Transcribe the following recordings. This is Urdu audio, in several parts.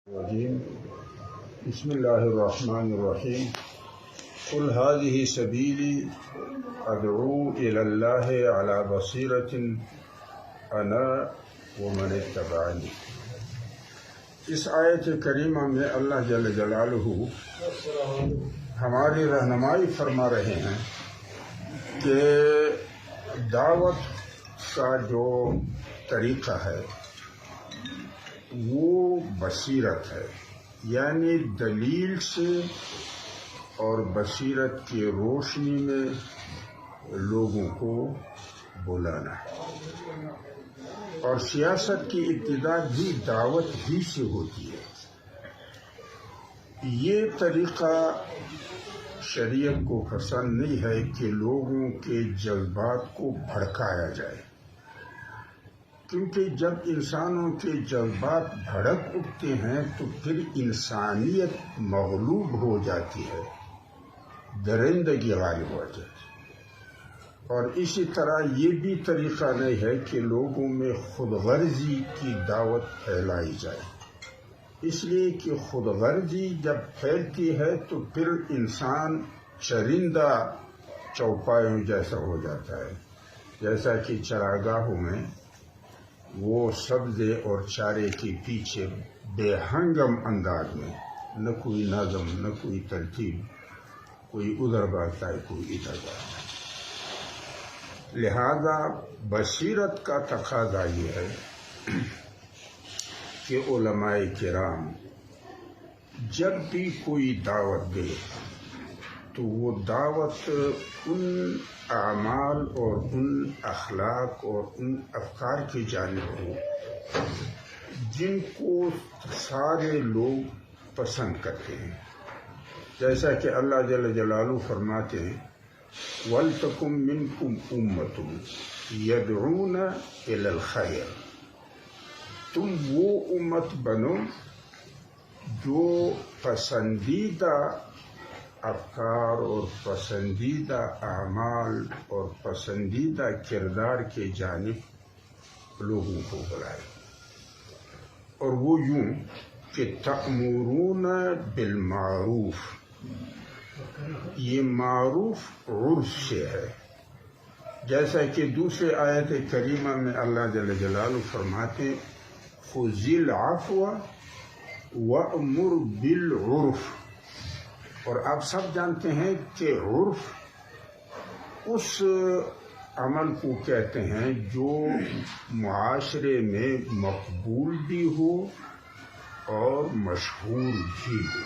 الرجيم بسم الله الرحمن الرحيم قل هذه سبيلي أدعو إلى الله على بصيرة أنا ومن اتبعني۔ اس آیت کریمہ میں اللہ جل جلالہ ہماری رہنمائی فرما رہے ہیں کہ دعوت کا جو طریقہ ہے وہ بصیرت ہے، یعنی دلیل سے اور بصیرت کی روشنی میں لوگوں کو بلانا ہے، اور سیاست کی ابتدا بھی دعوت ہی سے ہوتی ہے۔ یہ طریقہ شریعت کو پسند نہیں ہے کہ لوگوں کے جذبات کو بھڑکایا جائے، کیونکہ جب انسانوں کے جذبات بھڑک اٹھتے ہیں تو پھر انسانیت مغلوب ہو جاتی ہے، درندگی غالب ہو جاتی ہے۔ اور اسی طرح یہ بھی طریقہ نہیں ہے کہ لوگوں میں خود غرضی کی دعوت پھیلائی جائے، اس لیے کہ خود غرضی جب پھیلتی ہے تو پھر انسان چرندہ چوپایوں جیسا ہو جاتا ہے، جیسا کہ چراگاہوں میں وہ سبزے اور چارے کے پیچھے بے ہنگم انداز میں نہ کوئی نظم نہ کوئی ترتیب، کوئی ادھر بھاگتا ہے کوئی ادھر بھاگتا ہے۔ لہذا بصیرت کا تقاضا یہ ہے کہ علماء کرام جب بھی کوئی دعوت دے تو وہ دعوت ان اعمال اور ان اخلاق اور ان افکار کی جانب ہو جن کو سارے لوگ پسند کرتے ہیں، جیسا کہ اللہ جل جلالہ فرماتے ہیں وَلْتَكُن مِّنْكُمْ أُمَّةٌ يَدْعُونَ إِلَى الْخَيْرِ، تم وہ امت بنو جو پسندیدہ افکار اور پسندیدہ اعمال اور پسندیدہ کردار کے جانب لوگوں کو بلائے، اور وہ یوں کہ تأمرون بالمعروف، یہ معروف عرف سے ہے، جیسا کہ دوسرے آیت کریمہ میں اللہ جل جلالہ فرماتے خذ العفو وأمر بالعرف، اور آپ سب جانتے ہیں کہ عرف اس عمل کو کہتے ہیں جو معاشرے میں مقبول بھی ہو اور مشہور بھی ہو۔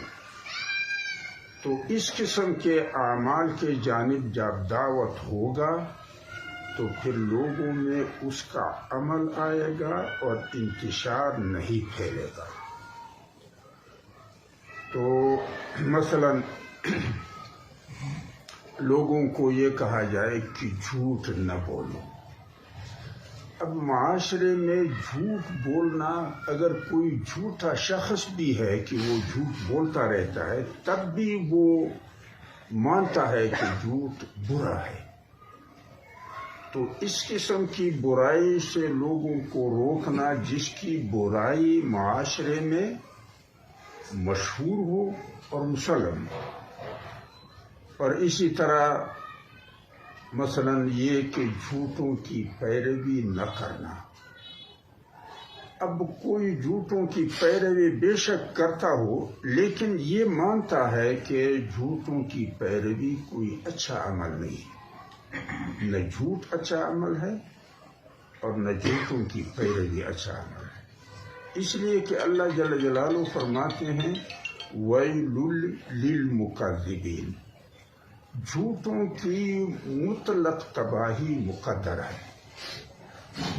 تو اس قسم کے اعمال کے جانب جب دعوت ہوگا تو پھر لوگوں میں اس کا عمل آئے گا اور انتشار نہیں پھیلے گا۔ تو مثلا لوگوں کو یہ کہا جائے کہ جھوٹ نہ بولو، اب معاشرے میں جھوٹ بولنا، اگر کوئی جھوٹا شخص بھی ہے کہ وہ جھوٹ بولتا رہتا ہے تب بھی وہ مانتا ہے کہ جھوٹ برا ہے، تو اس قسم کی برائی سے لوگوں کو روکنا جس کی برائی معاشرے میں مشہور ہو اور مسلم ہو، اور اسی طرح مثلا یہ کہ جھوٹوں کی پیروی نہ کرنا۔ اب کوئی جھوٹوں کی پیروی بے شک کرتا ہو لیکن یہ مانتا ہے کہ جھوٹوں کی پیروی کوئی اچھا عمل نہیں، نہ جھوٹ اچھا عمل ہے اور نہ جھوٹوں کی پیروی اچھا عمل ہے، اس لیے کہ اللہ جل جلالہ فرماتے ہیں وَيْلٌ لِّلْمُكَذِّبِينَ، جھوٹوں کی مطلق تباہی مقدر ہے۔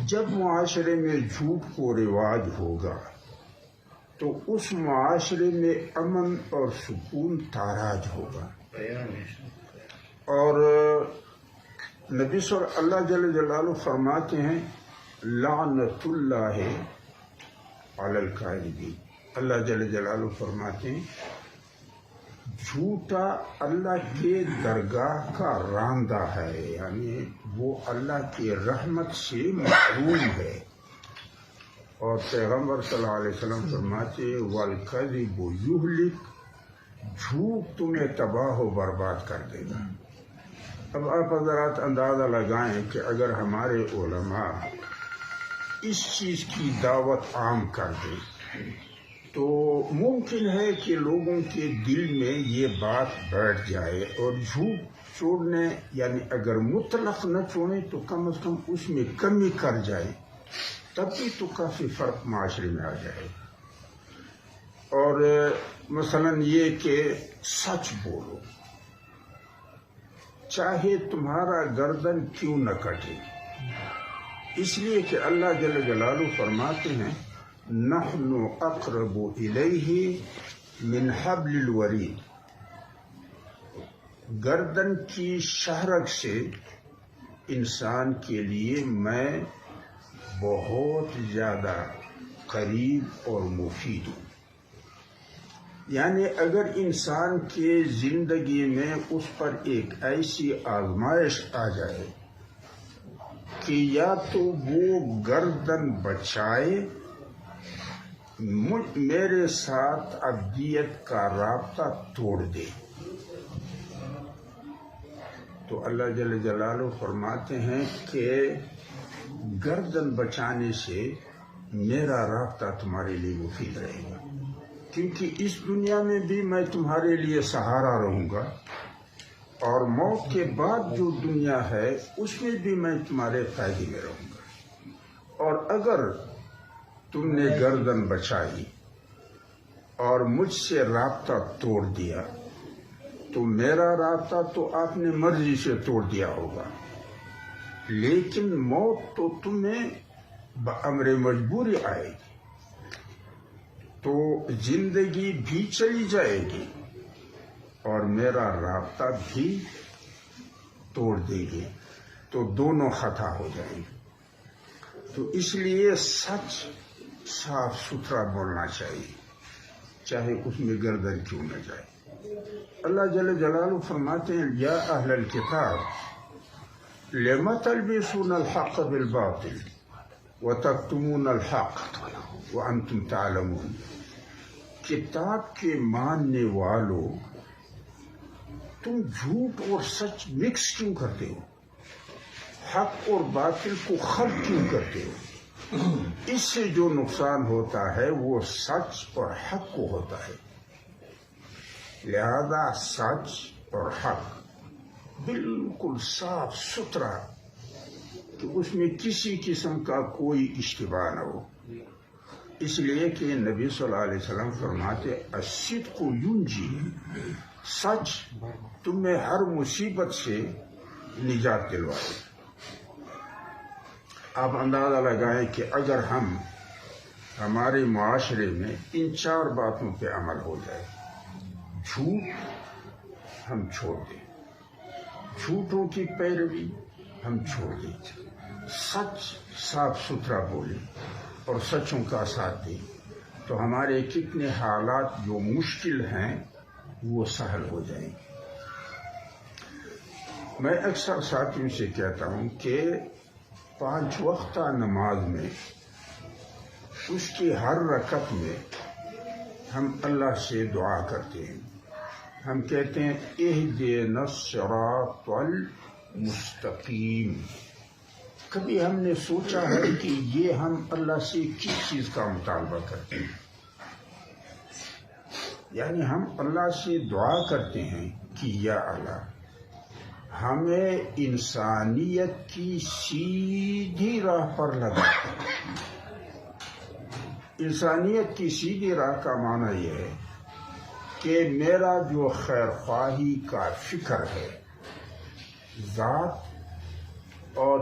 جب معاشرے میں جھوٹ کو رواج ہوگا تو اس معاشرے میں امن اور سکون تاراج ہوگا، اور نبی صلی اللہ جل جلالہ فرماتے ہیں لعنت اللہ علی الکاذبین، اللہ جل جلالہ فرماتے ہیں جھوٹا اللہ کے درگاہ کا راندہ ہے، یعنی وہ اللہ کی رحمت سے محروم ہے، اور پیغمبر صلی اللہ علیہ وسلم فرماتے والکذب یہلک، جھوٹ تمہیں تباہ و برباد کر دے گا۔ اب آپ حضرات اندازہ لگائیں کہ اگر ہمارے علماء اس چیز کی دعوت عام کر دیں تو ممکن ہے کہ لوگوں کے دل میں یہ بات بیٹھ جائے، اور جھوٹ چھوڑنے یعنی اگر مطلق نہ چھوڑیں تو کم از کم اس میں کمی کر جائیں، تب بھی تو کافی فرق معاشرے میں آ جائے۔ اور مثلا یہ کہ سچ بولو، چاہے تمہارا گردن کیوں نہ کٹے، اس لیے کہ اللہ جل جلالہ فرماتے ہیں نحن اقرب الیہ من حبل الورید، گردن کی شہرگ سے انسان کے لیے میں بہت زیادہ قریب اور مفید ہوں۔ یعنی اگر انسان کے زندگی میں اس پر ایک ایسی آزمائش آ جائے کہ یا تو وہ گردن بچائے، میرے ساتھ ابدیت کا رابطہ توڑ دے، تو اللہ جل جلالہ فرماتے ہیں کہ گردن بچانے سے میرا رابطہ تمہارے لیے مفید رہے گا، کیونکہ اس دنیا میں بھی میں تمہارے لیے سہارا رہوں گا، اور موت کے بعد جو دنیا ہے اس میں بھی میں تمہارے فائدے میں رہوں گا۔ اور اگر تم نے گردن بچائی اور مجھ سے رابطہ توڑ دیا تو میرا رابطہ تو آپ نے مرضی سے توڑ دیا ہوگا، لیکن موت تو تمہیں بامر مجبوری آئے گی، تو زندگی بھی چلی جائے گی اور میرا رابطہ بھی توڑ دے گی، تو دونوں خطا ہو جائیں گے۔ تو اس لیے سچ صاف ستھرا بولنا چاہیے، چاہے اس میں گردن کیوں نہ جائے۔ اللہ جل جلالہ فرماتے ہیں یا اہل الکتاب لم تلبسون الحق بالباطل وتکتمون الحق وانتم تعلمون، کتاب کے ماننے والوں تم جھوٹ اور سچ مکس کیوں کرتے ہو، حق اور باطل کو خلط کیوں کرتے ہو؟ اس سے جو نقصان ہوتا ہے وہ سچ اور حق کو ہوتا ہے، لہذا سچ اور حق بالکل صاف ستھرا، کہ اس میں کسی قسم کا کوئی اشتباہ نہ ہو۔ اس لیے کہ نبی صلی اللہ علیہ وسلم فرماتے الصدق ینجی، سچ تمہیں ہر مصیبت سے نجات دلوائے۔ آپ اندازہ لگائیں کہ اگر ہمارے معاشرے میں ان 4 باتوں پہ عمل ہو جائے، جھوٹ ہم چھوڑ دیں، جھوٹوں کی پیروی ہم چھوڑ دیں، سچ صاف ستھرا بولیں اور سچوں کا ساتھ دیں، تو ہمارے کتنے حالات جو مشکل ہیں وہ سہل ہو جائیں گے۔ میں اکثر ساتھیوں سے کہتا ہوں کہ 5 وقتہ نماز میں اس کی ہر رکعت میں ہم اللہ سے دعا کرتے ہیں، ہم کہتے ہیں اہدنا الصراط المستقیم۔ کبھی ہم نے سوچا ہے کہ یہ ہم اللہ سے کس چیز کا مطالبہ کرتے ہیں؟ یعنی ہم اللہ سے دعا کرتے ہیں کہ یا اللہ ہمیں انسانیت کی سیدھی راہ پر لگا۔ انسانیت کی سیدھی راہ کا معنی یہ ہے کہ میرا جو خیر خواہی کا فکر ہے ذات اور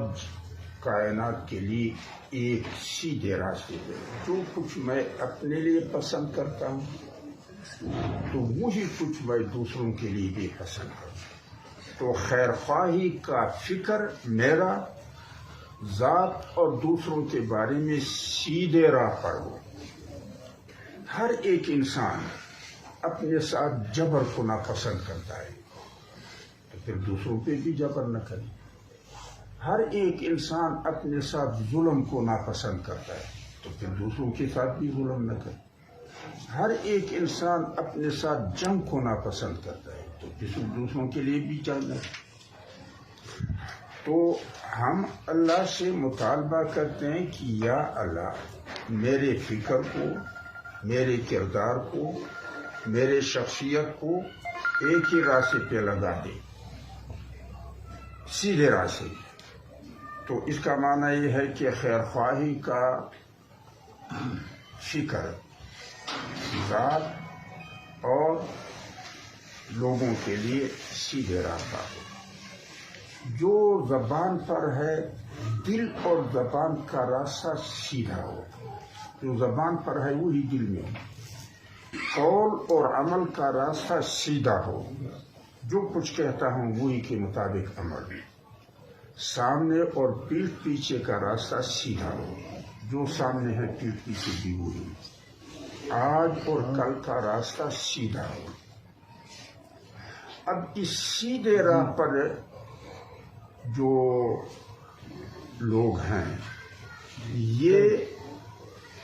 کائنات کے لیے ایک سیدھے راستے پہ، جو کچھ میں اپنے لیے پسند کرتا ہوں تو وہی کچھ میں دوسروں کے لیے بھی پسند کرتا ہوں۔ تو خیر خواہی کا فکر میرا ذات اور دوسروں کے بارے میں سیدھے راہ پر ہو۔ ہر ایک انسان اپنے ساتھ جبر کو ناپسند کرتا ہے، تو پھر دوسروں پہ بھی جبر نہ کرے۔ ہر ایک انسان اپنے ساتھ ظلم کو ناپسند کرتا ہے، تو پھر دوسروں کے ساتھ بھی ظلم نہ کرے. ہر ایک انسان اپنے ساتھ جنگ ہونا پسند کرتا ہے تو دوسروں کے لیے بھی جنگ ہے. تو ہم اللہ سے مطالبہ کرتے ہیں کہ یا اللہ میرے فکر کو، میرے کردار کو، میرے شخصیت کو ایک ہی راستے پہ لگا دے، سیدھے راستے. تو اس کا معنی یہ ہے کہ خیر خواہی کا فکر ذات اور لوگوں کے لیے سیدھے راستہ ہو. جو زبان پر ہے دل اور زبان کا راستہ سیدھا ہو. جو زبان پر ہے وہی دل میں ہو. قول اور عمل کا راستہ سیدھا ہو. جو کچھ کہتا ہوں وہی کے مطابق عمل. سامنے اور پیٹھ پیچھے کا راستہ سیدھا ہو. جو سامنے ہے پیٹھ پیچھے بھی وہی. آج اور کل کا راستہ سیدھا ہو. اب اس سیدھے راہ پر جو لوگ ہیں یہ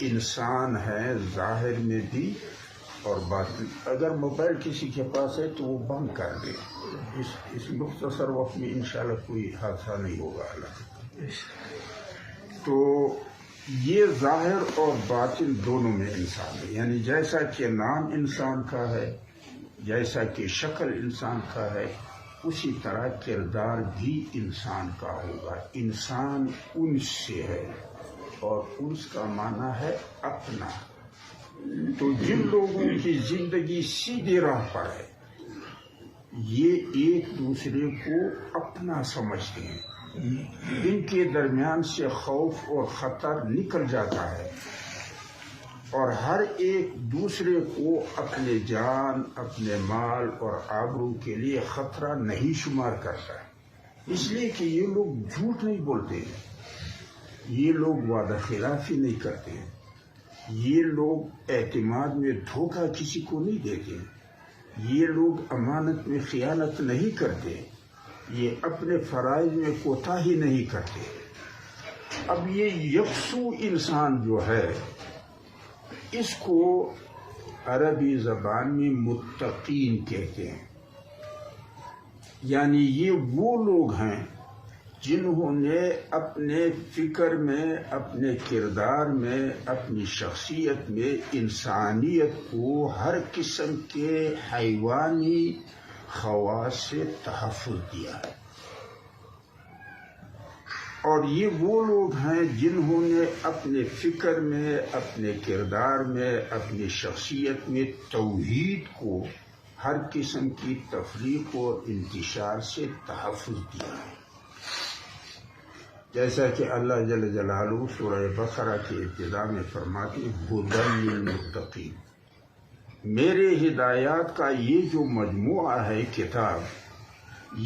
انسان ہیں ظاہر میں بھی اور باطن. اگر موبائل کسی کے پاس ہے تو وہ بند کر دے. اس مختصر وقت میں انشاءاللہ کوئی حادثہ نہیں ہوگا. تو یہ ظاہر اور باطن دونوں میں انسان ہے. یعنی جیسا کہ نام انسان کا ہے، جیسا کہ شکل انسان کا ہے، اسی طرح کردار بھی انسان کا ہوگا. انسان انس سے ہے اور انس کا معنی ہے اپنا. تو جن لوگوں کی زندگی سیدھی راہ پر ہے یہ ایک دوسرے کو اپنا سمجھتے ہیں. ان کے درمیان سے خوف اور خطر نکل جاتا ہے اور ہر ایک دوسرے کو اپنے جان، اپنے مال اور آبرو کے لیے خطرہ نہیں شمار کرتا ہے. اس لیے کہ یہ لوگ جھوٹ نہیں بولتے ہیں، یہ لوگ وعدہ خلافی نہیں کرتے ہیں، یہ لوگ اعتماد میں دھوکہ کسی کو نہیں دیتے، یہ لوگ امانت میں خیانت نہیں کرتے، یہ اپنے فرائض میں کوتاہی نہیں کرتے. اب یہ یکسو انسان جو ہے اس کو عربی زبان میں متقین کہتے ہیں. یعنی یہ وہ لوگ ہیں جنہوں نے اپنے فکر میں، اپنے کردار میں، اپنی شخصیت میں انسانیت کو ہر قسم کے حیوانی خواص سے تحفظ دیا ہے. اور یہ وہ لوگ ہیں جنہوں نے اپنے فکر میں، اپنے کردار میں، اپنی شخصیت میں توحید کو ہر قسم کی تفریق اور انتشار سے تحفظ دیا ہے. جیسا کہ اللہ جل جلالہ سورہ بقرہ کی ابتدا میں فرماتے ہیں ھدی للمتقین. میرے ہدایات کا یہ جو مجموعہ ہے کتاب،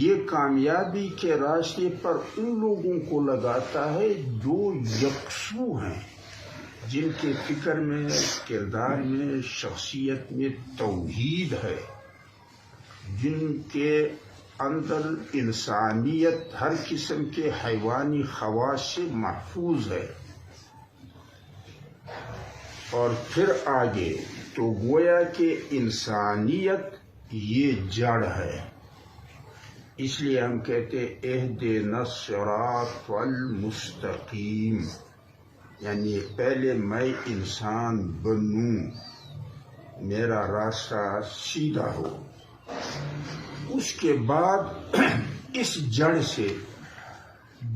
یہ کامیابی کے راستے پر ان لوگوں کو لگاتا ہے جو یکسو ہیں، جن کے فکر میں، کردار میں، شخصیت میں توحید ہے، جن کے اندر انسانیت ہر قسم کے حیوانی خواص سے محفوظ ہے. اور پھر آگے تو گویا کہ انسانیت یہ جڑ ہے. اس لیے ہم کہتے اہدنا الصراط المستقیم. یعنی پہلے میں انسان بنوں، میرا راستہ سیدھا ہو. اس کے بعد اس جڑ سے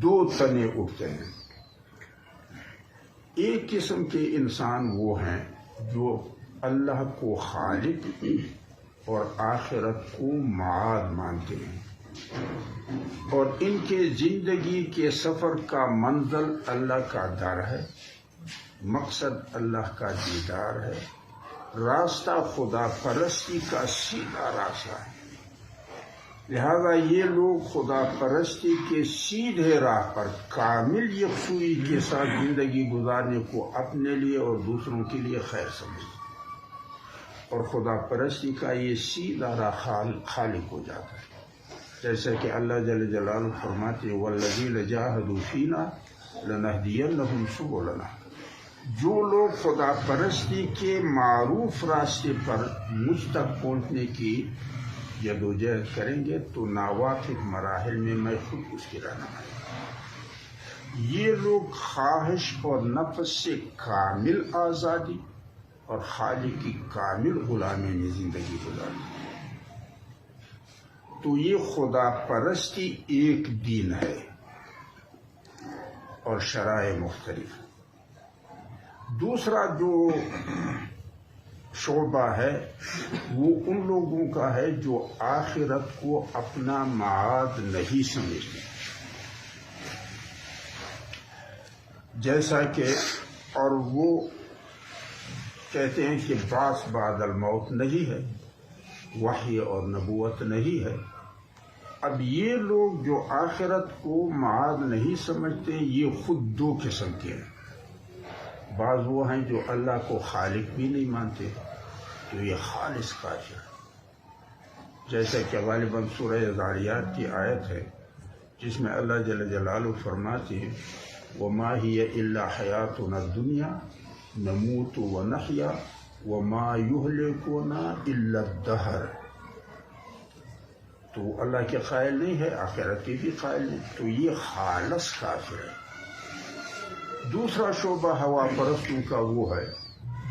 دو تنے اٹھتے ہیں. ایک قسم کے انسان وہ ہیں جو اللہ کو خالق اور آخرت کو معاد مانتے ہیں اور ان کے زندگی کے سفر کا منزل اللہ کا در ہے، مقصد اللہ کا دیدار ہے، راستہ خدا پرستی کا سیدھا راستہ ہے. لہذا یہ لوگ خدا پرستی کے سیدھے راہ پر کامل یکسوئی کے ساتھ زندگی گزارنے کو اپنے لیے اور دوسروں کے لیے خیر سمجھتے اور خدا پرستی کا یہ سیدھا راہ خالق ہو جاتا ہے. جیسا کہ اللہ جل جلالہ فرماتے ہیں والذین جاہدوا فینا لنہدینہم سبلنا. جو لوگ خدا پرستی کے معروف راستے پر مجھ تک پہنچنے کی جدوجہد کریں گے تو ناواقف مراحل میں میں خود اس کی رہنمائی۔ یہ لوگ خواہش اور نفس سے کامل آزادی اور خالق کی کامل غلامی میں زندگی گزارتے ہیں۔ تو یہ خدا پرستی ایک دین ہے اور شرائع مختلف۔ دوسرا جو شعبہ ہے وہ ان لوگوں کا ہے جو آخرت کو اپنا معاد نہیں سمجھتے، جیسا کہ اور وہ کہتے ہیں کہ بعث بعد الموت نہیں ہے، وحی اور نبوت نہیں ہے۔ اب یہ لوگ جو آخرت کو معاد نہیں سمجھتے یہ خود دو قسم کے ہیں۔ بعض وہ ہیں جو اللہ کو خالق بھی نہیں مانتے، تو یہ خالص کافر ہے، جیسا کہ غالباً سورہ ذاریات کی آیت ہے جس میں اللہ جل جلالہ فرماتے ہیں وَمَا هِيَ إِلَّا حَيَاتُنَا الدُّنْيَا نَمُوتُ وَنَحْيَا وَمَا يُهْلِكُنَا إِلَّا الدَّهْرُ۔ تو اللہ کے قائل نہیں ہے، آخرت کے بھی قائل نہیں، تو یہ خالص کافر ہے۔ دوسرا شعبہ ہوا پرستوں کا وہ ہے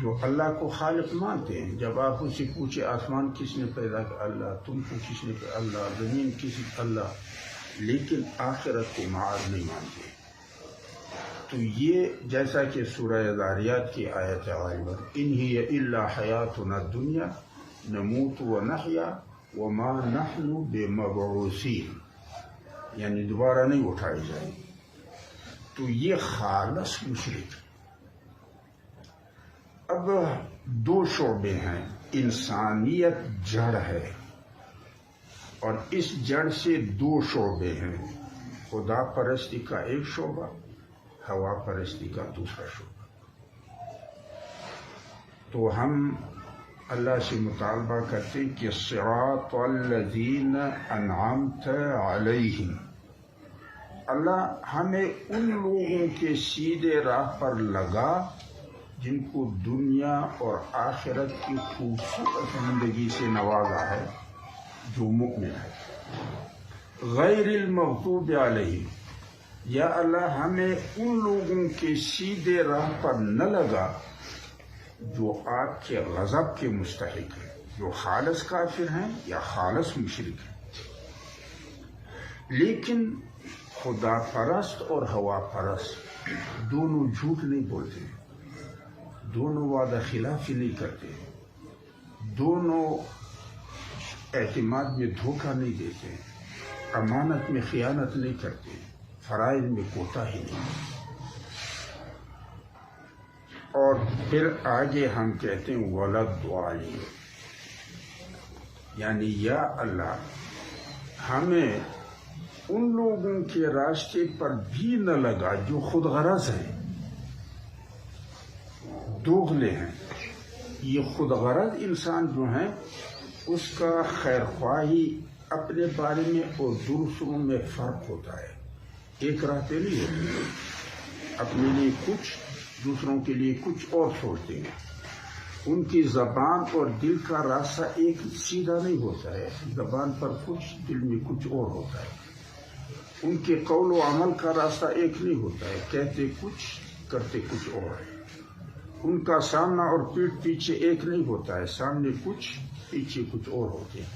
جو اللہ کو خالق مانتے ہیں۔ جب آپ ان سے پوچھے آسمان کس نے پیدا کیا؟ اللہ۔ تم کو کس نے پیدا؟ اللہ۔ زمین کس نے؟ اللہ۔ لیکن آخرت کو معاد نہیں مانتے۔ تو یہ جیسا کہ سورہ ذاریات کی آیت ہے غالباً ان ہی الا حیاتنا الدنیا نموت ونحیا وما نحن بمبعوثین، یعنی دوبارہ نہیں اٹھائی جائے۔ تو یہ خالص مشرک۔ اب دو شعبے ہیں، انسانیت جڑ ہے اور اس جڑ سے دو شعبے ہیں، خدا پرستی کا ایک شعبہ، ہوا پرستی کا دوسرا شعبہ۔ تو ہم اللہ سے مطالبہ کرتے ہیں کہ صراط الذین انعمت علیہم، اللہ ہمیں ان لوگوں کے سیدھے راہ پر لگا جن کو دنیا اور آخرت کی خوبصورت زندگی سے نوازا ہے، جو مؤمن ہے۔ غیر المغضوب علیہم، یا اللہ ہمیں ان لوگوں کے سیدھے راہ پر نہ لگا جو آپ کے غضب کے مستحق ہیں، جو خالص کافر ہیں یا خالص مشرک ہیں۔ لیکن خدا پرست اور ہوا پرست دونوں جھوٹ نہیں بولتے، دونوں وعدہ خلافی نہیں کرتے، دونوں اعتماد میں دھوکہ نہیں دیتے، امانت میں خیانت نہیں کرتے، فرائض میں کوتاہی نہیں۔ اور پھر آگے ہم کہتے ہیں وَلَضَّالِّينَ، یعنی یا اللہ ہمیں ان لوگوں کے راستے پر بھی نہ لگا جو خود غرض ہیں، دوغلے ہیں۔ یہ خود غرض انسان جو ہیں اس کا خیر خواہی اپنے بارے میں اور دوسروں میں فرق ہوتا ہے، ایک راہ پہ نہیں ہوتی، اپنے لیے کچھ دوسروں کے لیے کچھ اور سوچتے ہیں۔ ان کی زبان اور دل کا راستہ ایک سیدھا نہیں ہوتا ہے، زبان پر کچھ دل میں کچھ اور ہوتا ہے۔ ان کے قول و عمل کا راستہ ایک نہیں ہوتا ہے، کہتے کچھ کرتے کچھ اور ہے۔ ان کا سامنا اور پیٹھ پیچھے ایک نہیں ہوتا ہے، سامنے کچھ پیچھے کچھ اور ہوتے ہیں۔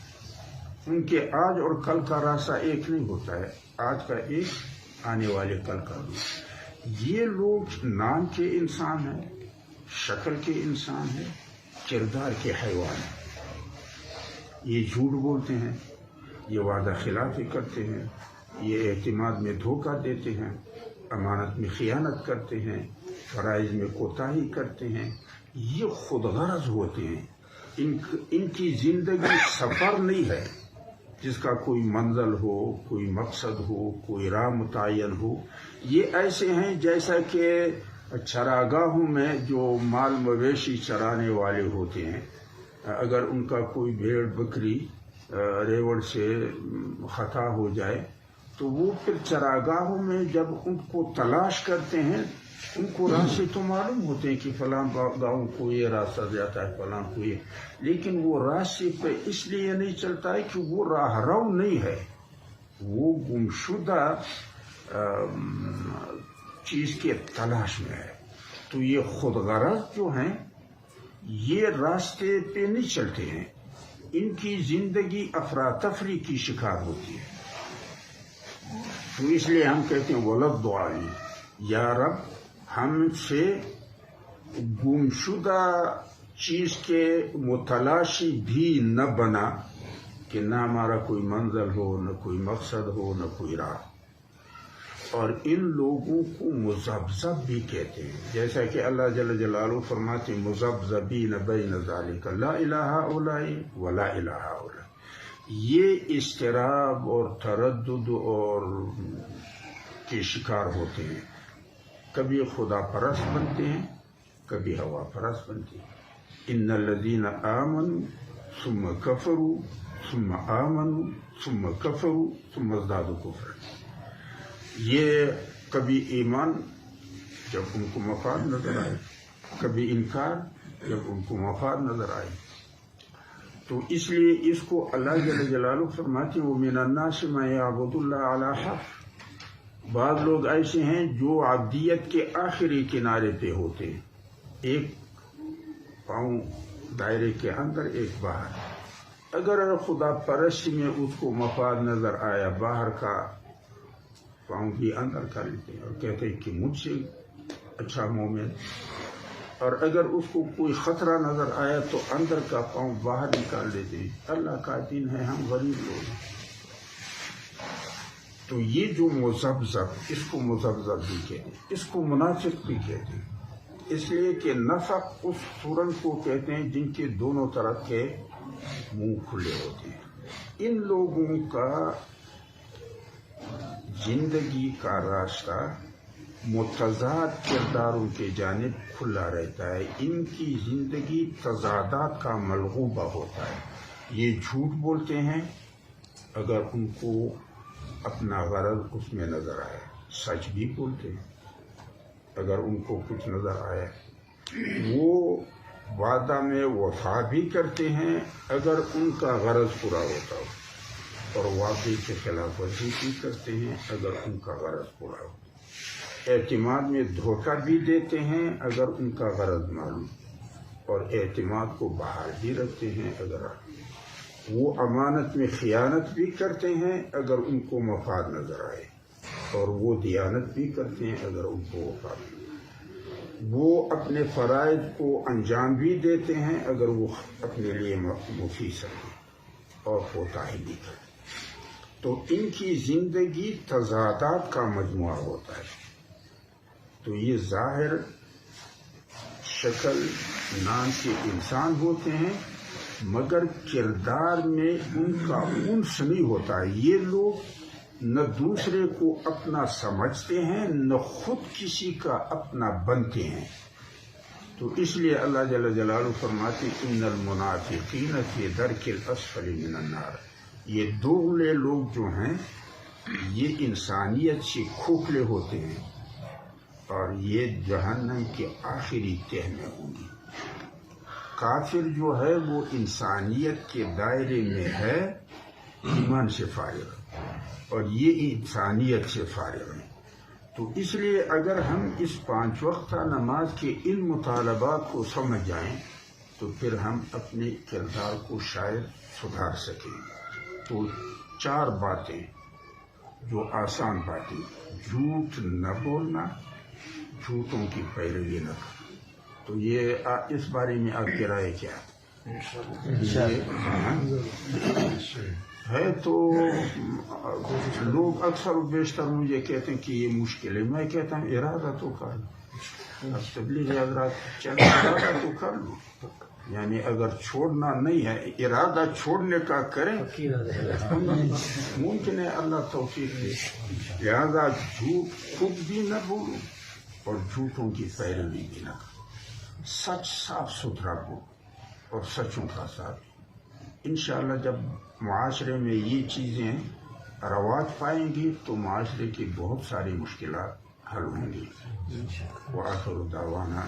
ان کے آج اور کل کا راستہ ایک نہیں ہوتا ہے، آج کا ایک، آنے والے کل کا دوسرا۔ یہ لوگ نام کے انسان ہیں، شکل کے انسان ہیں، کردار کے حیوان ہیں۔ یہ جھوٹ بولتے ہیں، یہ وعدہ خلافی کرتے ہیں، یہ اعتماد میں دھوکہ دیتے ہیں، امانت میں خیانت کرتے ہیں، فرائض میں کوتاہی کرتے ہیں، یہ خود غرض ہوتے ہیں۔ ان کی زندگی سفر نہیں ہے جس کا کوئی منزل ہو، کوئی مقصد ہو، کوئی راہ متعین ہو۔ یہ ایسے ہیں جیسا کہ چراگاہوں میں جو مال مویشی چرانے والے ہوتے ہیں، اگر ان کا کوئی بھیڑ بکری ریوڑ سے خطا ہو جائے تو وہ پھر چراگاہوں میں جب ان کو تلاش کرتے ہیں ان کو راستے تو معلوم ہوتے ہیں کہ فلاں گاؤں کو یہ راستہ جاتا ہے، فلاں کو یہ، لیکن وہ راستے پہ اس لیے نہیں چلتا ہے کہ وہ راہ رو نہیں ہے، وہ گمشدہ چیز کے تلاش میں ہے۔ تو یہ خود غرض جو ہیں یہ راستے پہ نہیں چلتے ہیں، ان کی زندگی افراتفری کی شکار ہوتی ہے۔ تو اس لیے ہم کہتے ہیں ولد دعائی، یا رب ہم سے گمشدہ چیز کے متلاشی بھی نہ بنا، کہ نہ ہمارا کوئی منزل ہو، نہ کوئی مقصد ہو، نہ کوئی راہ۔ اور ان لوگوں کو مذبذب بھی کہتے ہیں، جیسا کہ اللہ جل جلالہ فرماتے ہیں مذبذبین بین ذالک لا الہ الا ولا الہ الا۔ یہ اضطراب اور تردد اور کے شکار ہوتے ہیں، کبھی خدا پرست بنتے ہیں، کبھی ہوا پرست بنتے ہیں۔ ان الذین آمنوا ثم کفروا ثم آمنوا ثم کفروا ثم ازدادوا کفرا۔ یہ کبھی ایمان جب ان کو مفاد نظر آئے، کبھی انکار جب ان کو مفاد نظر آئے۔ تو اس لیے اس کو اللہ جل جلالہ فرماتے ہیں وَمِنَ النَّاسِ مَن يَعْبُدُ اللَّهَ عَلَى حَرْفٍ۔ بعض لوگ ایسے ہیں جو عبدیت کے آخری کنارے پہ ہوتے ہیں، ایک پاؤں دائرے کے اندر ایک باہر۔ اگر خدا پرستی میں اس کو مفاد نظر آیا، باہر کا پاؤں بھی اندر کر لیتے ہیں اور کہتے ہیں کہ مجھ سے اچھا مومن۔ اور اگر اس کو کوئی خطرہ نظر آیا تو اندر کا پاؤں باہر نکال دیتے ہیں۔ اللہ کا دین ہے، ہم غریب لوگ ہیں۔ تو یہ جو مذبذب، اس کو مذبذب بھی کہتے ہیں، اس کو منافق بھی کہتے ہیں، اس لیے کہ نفق اس سورن کو کہتے ہیں جن کے دونوں طرف کے منہ کھلے ہوتے ہیں۔ ان لوگوں کا زندگی کا راستہ متضاد کرداروں کے جانب کھلا رہتا ہے، ان کی زندگی تضادات کا ملغوبہ ہوتا ہے۔ یہ جھوٹ بولتے ہیں اگر ان کو اپنا غرض اس میں نظر آئے، سچ بھی بولتے ہیں اگر ان کو کچھ نظر آئے، وہ وعدہ میں وفا بھی کرتے ہیں اگر ان کا غرض پورا ہوتا ہو، اور وعدے کے خلاف ورزی بھی کرتے ہیں اگر ان کا غرض پورا ہو۔ اعتماد میں دھوکہ بھی دیتے ہیں اگر ان کا غرض معلوم، اور اعتماد کو بحال بھی رکھتے ہیں اگر وہ امانت میں خیانت بھی کرتے ہیں اگر ان کو مفاد نظر آئے، اور وہ دیانت بھی کرتے ہیں اگر ان کو مفاد۔ وہ اپنے فرائض کو انجام بھی دیتے ہیں اگر وہ اپنے لیے مفید سمجھیں، اور کوتاہی بھی کرتے۔ تو ان کی زندگی تضادات کا مجموعہ ہوتا ہے۔ تو یہ ظاہر شکل نام کے انسان ہوتے ہیں، مگر کردار میں ان کا انس نہیں ہوتا ہے۔ یہ لوگ نہ دوسرے کو اپنا سمجھتے ہیں، نہ خود کسی کا اپنا بنتے ہیں۔ تو اس لیے اللہ جل جلالہ فرماتے ان المنافقین فی درک الاسفل من النار۔ یہ دوغلے لوگ جو ہیں یہ انسانیت سے کھوکھلے ہوتے ہیں، اور یہ جہنم کے آخری تہہ میں ہوں گی۔ کافر جو ہے وہ انسانیت کے دائرے میں ہے، ایمان سے فارغ، اور یہ انسانیت سے فارغ ہے۔ تو اس لیے اگر ہم اس 5 وقتہ نماز کے ان مطالبات کو سمجھ جائیں تو پھر ہم اپنے کردار کو شاید سدھار سکیں۔ تو 4 باتیں جو آسان باتیں: جھوٹ نہ بولنا، جھوٹوں کی پیروی نہ کرنا۔ تو یہ اس بارے میں آپ کی رائے کیا ہے؟ تو لوگ اکثر و بیشتر مجھے کہتے ہیں کہ یہ مشکل ہے، میں کہتا ہوں ارادہ تو کر لو۔ اب تبلیغ حضرات چلو ارادہ تو کر لو، یعنی اگر چھوڑنا نہیں ہے، ارادہ چھوڑنے کا کریں، ممکن ہے اللہ توفیق دے۔ لہذا جھوٹ خود بھی نہ بولو اور جھوٹوں کی پیروی بھی نہ کرو، سچ صاف ستھرا ہو اور سچوں کا ساتھ۔ انشاءاللہ جب معاشرے میں یہ چیزیں رواج پائیں گی تو معاشرے کی بہت ساری مشکلات حل ہوں گی. وآخر دعوانا